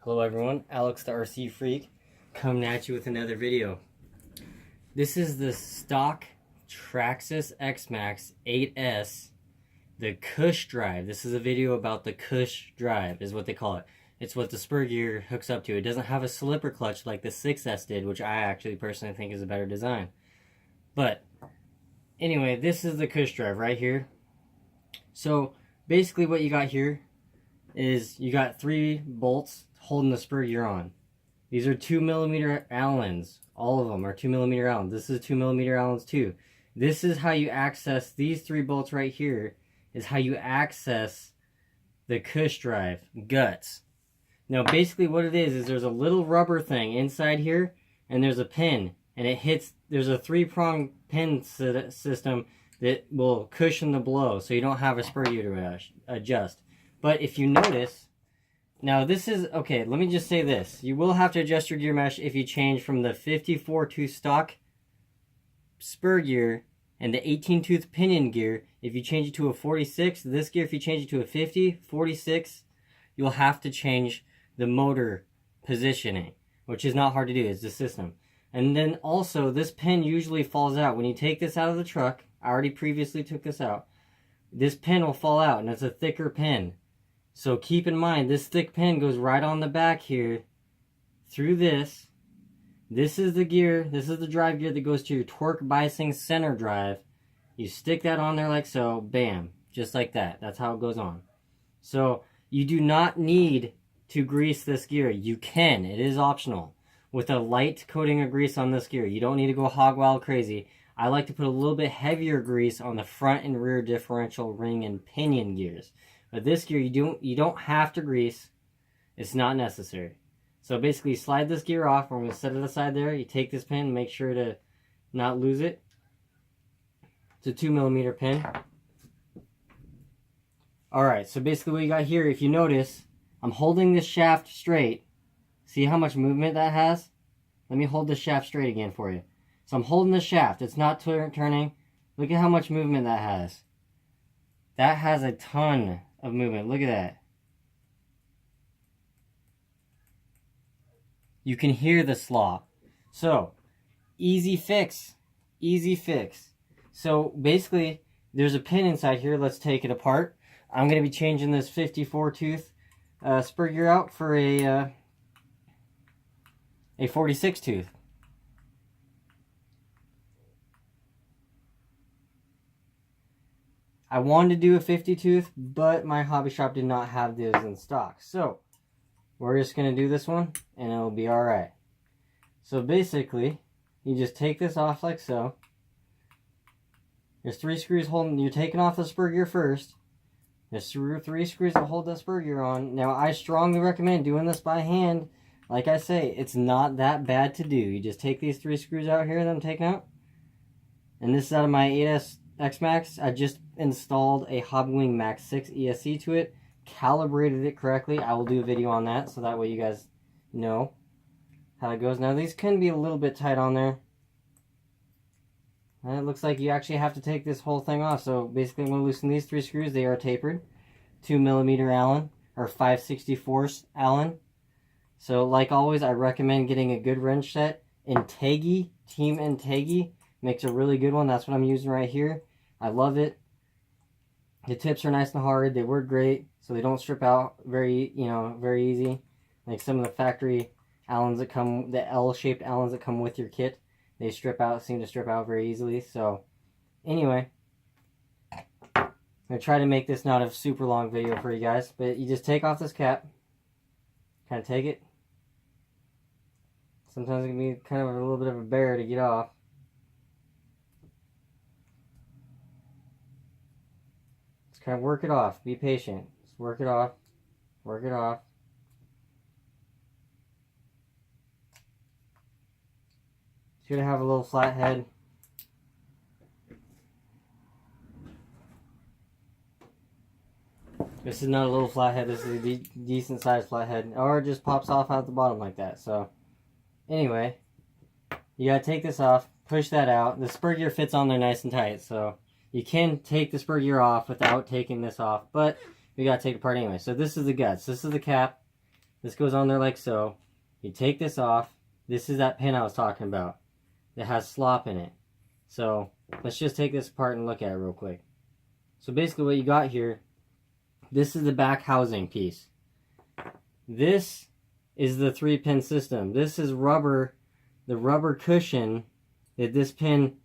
Hello everyone, Alex the RC Freak coming at you with another video. This is the stock Traxxas X Maxx 8S, the Cush drive. This is a video about the Cush drive, is what they call it. It's what the spur gear hooks up to. It doesn't have a slipper clutch like the 6S did, which I actually personally think is a better design. But anyway, this is the Cush drive right here. So basically what you got here is you got 3 bolts holding the spur gear on. These are 2mm Allens. All of them are 2mm Allens. This is 2mm Allens too. This is how you access these 3 bolts right here, is how you access the Cush drive guts. Now basically what it is there's a little rubber thing inside here, and there's a pin, and it hits, there's a 3-prong pin system that will cushion the blow so you don't have a spur gear to adjust. But if you notice, now this is, okay, let me just say this. You will have to adjust your gear mesh if you change from the 54 tooth stock spur gear and the 18 tooth pinion gear. If you change it to a 46, this gear, if you change it to a 50, 46, you'll have to change the motor positioning, which is not hard to do, it's the system. And then also, this pin usually falls out. When you take this out of the truck, I already previously took this out, this pin will fall out, and it's a thicker pin. So keep in mind, this thick pin goes right on the back here, through this. This is the gear, this is the drive gear that goes to your torque biasing center drive. You stick that on there like so, bam, just like that. That's how it goes on. So you do not need to grease this gear. You can, it is optional, with a light coating of grease on this gear. You don't need to go hog wild crazy. I like to put a little bit heavier grease on the front and rear differential ring and pinion gears. But this gear, you don't have to grease. It's not necessary. So basically, slide this gear off. We're going to set it aside there. You take this pin, make sure to not lose it. It's a 2mm pin. Alright, so basically what you got here, if you notice, I'm holding this shaft straight. See how much movement that has? Let me hold the shaft straight again for you. So I'm holding the shaft. It's not turning. Look at how much movement that has. That has a ton of movement. Look at that. You can hear the slop. So, easy fix. Easy fix. So, basically, there's a pin inside here. Let's take it apart. I'm going to be changing this 54 tooth spur gear out for a 46 tooth. I wanted to do a 50 tooth, but my hobby shop did not have those in stock. So, we're just going to do this one, and it'll be alright. So basically, you just take this off like so. There's 3 screws holding, you're taking off the spur gear first. There's 3 screws that hold the spur gear on. Now, I strongly recommend doing this by hand. Like I say, it's not that bad to do. You just take these 3 screws out here that I'm taking out. And this is out of my 8S X Maxx. I just installed a Hobbywing Max 6 ESC to it, calibrated it correctly. I will do a video on that, so that way you guys know how it goes. Now these can be a little bit tight on there. And it looks like you actually have to take this whole thing off. So basically I'm going to loosen these 3 screws. They are tapered. 2mm Allen, or 5/64 Allen. So like always, I recommend getting a good wrench set. Team Integi makes a really good one. That's what I'm using right here. I love it. The tips are nice and hard. They work great, so they don't strip out very easy. Like some of the factory Allens that come, the L-shaped Allens that come with your kit, they seem to strip out very easily. So anyway, I'm gonna try to make this not a super long video for you guys, but you just take off this cap, kind of take it. Sometimes it can be kind of a little bit of a bear to get off. Kind of work it off. Be patient. Just work it off. Work it off. Should have a little flat head. This is not a little flat head. This is a decent sized flat head. Or it just pops off out the bottom like that. So, anyway, you gotta take this off. Push that out. The spur gear fits on there nice and tight. So, you can take the spur gear off without taking this off, but we gotta take it apart anyway. So this is the guts. This is the cap. This goes on there like so. You take this off. This is that pin I was talking about. It has slop in it. So let's just take this apart and look at it real quick. So basically what you got here, this is the back housing piece. This is the 3-pin system. This is rubber, the rubber cushion that this pin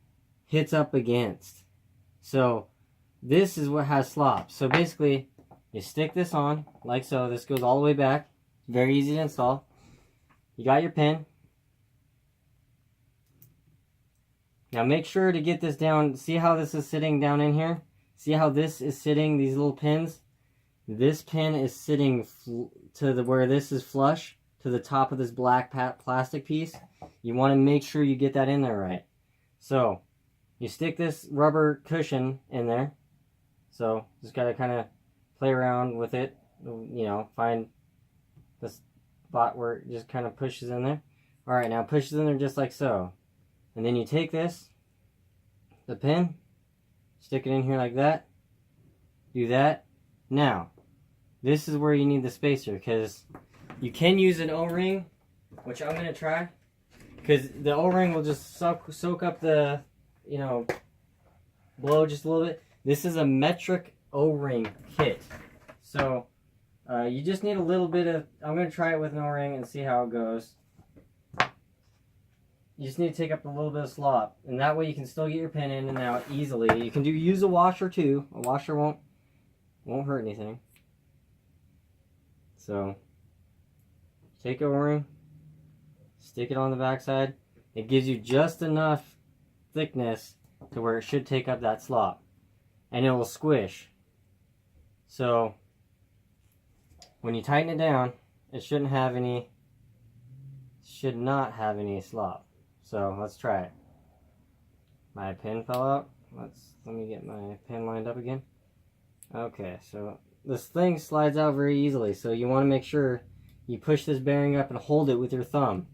hits up against. So this is what has slop. So basically you stick this on like so. This goes all the way back. Very easy to install. You got your pin. Now make sure to get this down. See how this is sitting down in here? See how this is sitting, these little pins? This pin is sitting to where this is flush to the top of this black plastic piece. You want to make sure you get that in there right. So you stick this rubber cushion in there. So just got to kind of play around with it. You know, find the spot where it just kind of pushes in there. Alright, now it pushes in there just like so. And then you take this, the pin, stick it in here like that. Do that. Now, this is where you need the spacer, because you can use an O-ring, which I'm going to try. Because the O-ring will just soak up the, you know, blow just a little bit. This is a metric O-ring kit. So, you just need a little bit of, I'm going to try it with an O-ring and see how it goes. You just need to take up a little bit of slop, and that way you can still get your pin in and out easily. You can use a washer too. A washer won't hurt anything. So take a O-ring, stick it on the backside. It gives you just enough thickness to where it should take up that slop, and it will squish. So when you tighten it down, it should not have any slop. So let's try it. My pin fell out. Let me get my pin lined up again. Okay, so this thing slides out very easily, so you want to make sure you push this bearing up and hold it with your thumb.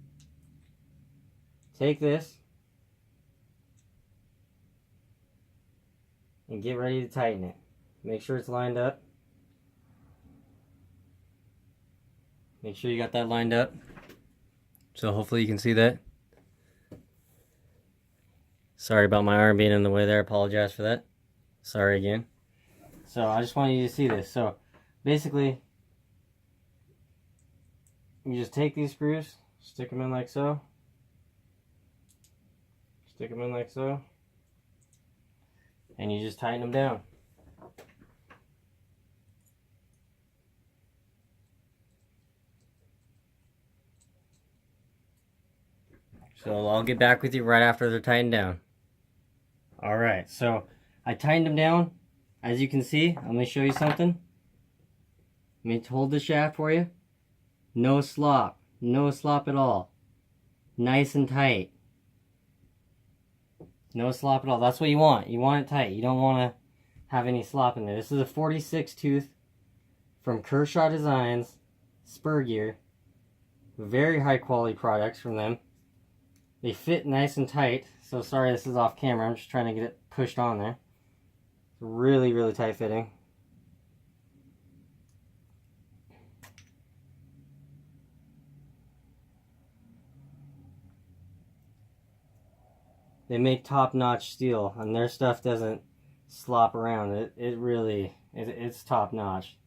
Take this and get ready to tighten it. Make sure it's lined up. Make sure you got that lined up. So hopefully you can see that. Sorry about my arm being in the way there. I apologize for that. Sorry again. So I just want you to see this. So basically, you just take these screws, stick them in like so. Stick them in like so. And you just tighten them down. So I'll get back with you right after they're tightened down. Alright, so I tightened them down. As you can see, I'm going to show you something. Let me hold the shaft for you. No slop. No slop at all. Nice and tight. No slop at all. That's what you want. You want it tight. You don't want to have any slop in there. This is a 46 tooth from Kershaw Designs spur gear. Very high quality products from them. They fit nice and tight. So sorry this is off camera. I'm just trying to get it pushed on there. It's really, really tight fitting. They make top-notch steel, and their stuff doesn't slop around. It's top-notch.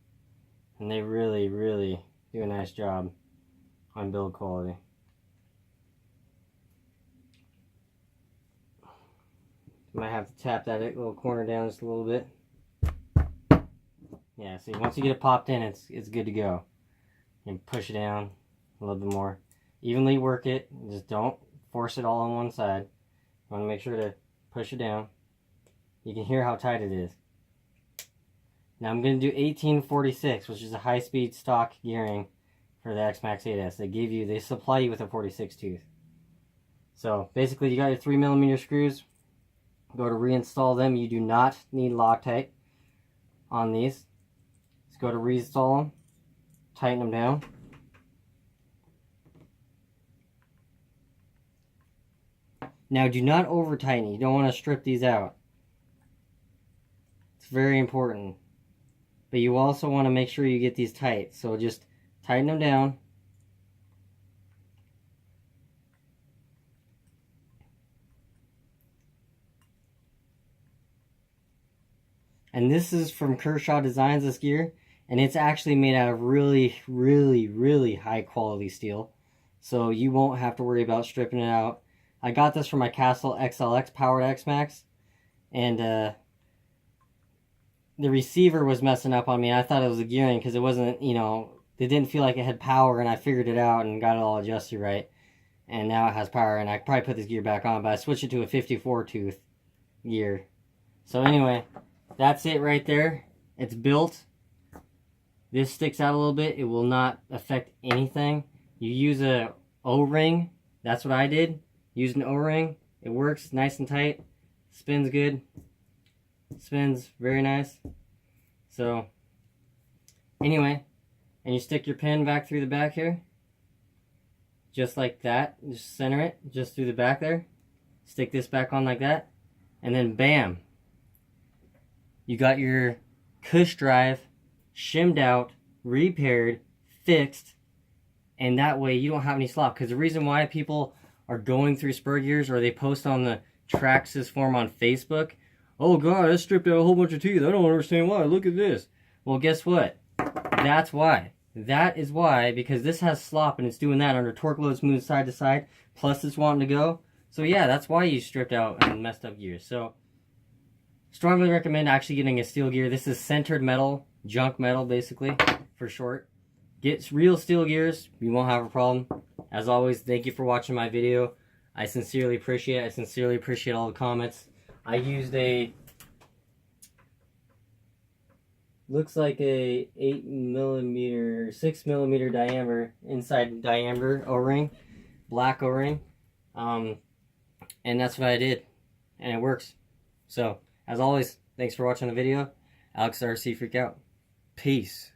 And they really, really do a nice job on build quality. Might have to tap that little corner down just a little bit. Yeah, see, once you get it popped in, it's good to go. You can push it down a little bit more. Evenly work it. Just don't force it all on one side. You want to make sure to push it down. You can hear how tight it is. Now I'm going to do 1846, which is a high-speed stock gearing for the X-Maxx 8S. They supply you with a 46 tooth. So basically, you got your 3mm screws. Go to reinstall them. You do not need Loctite on these. Just go to reinstall them. Tighten them down. Now do not over tighten. You don't want to strip these out. It's very important. But you also want to make sure you get these tight. So just tighten them down And this is from Kershaw Designs, this gear. And it's actually made out of really, really, really high quality steel. So you won't have to worry about stripping it out. I got this from my Castle XLX powered X-Maxx. And the receiver was messing up on me. I thought it was the gearing because it wasn't, you know, it didn't feel like it had power, and I figured it out and got it all adjusted right. And now it has power, and I could probably put this gear back on, but I switched it to a 54 tooth gear. So anyway, that's it right there. It's built. This sticks out a little bit. It will not affect anything. You use a O-ring. That's what I did. Used an O-ring. It works nice and tight. Spins good. Spins very nice. So anyway, and you stick your pin back through the back here. Just like that. Just center it just through the back there. Stick this back on like that. And then bam. You got your Cush drive shimmed out, repaired, fixed, and that way you don't have any slop. Because the reason why people are going through spur gears, or they post on the Traxxas forum on Facebook, oh god, I stripped out a whole bunch of teeth, I don't understand why, look at this. Well, guess what? That's why. That is why, because this has slop and it's doing that under torque loads, moving side to side, plus it's wanting to go. So yeah, that's why you stripped out and messed up gears. So strongly recommend actually getting a steel gear. This is centered metal, junk metal basically, for short. Get real steel gears, you won't have a problem. As always, thank you for watching my video. I sincerely appreciate it. I sincerely appreciate all the comments. I used a, looks like a 8mm, 6mm diameter, inside diameter O-ring, black O-ring. And that's what I did. And it works. So, as always, thanks for watching the video. Alex RC Freak out. Peace.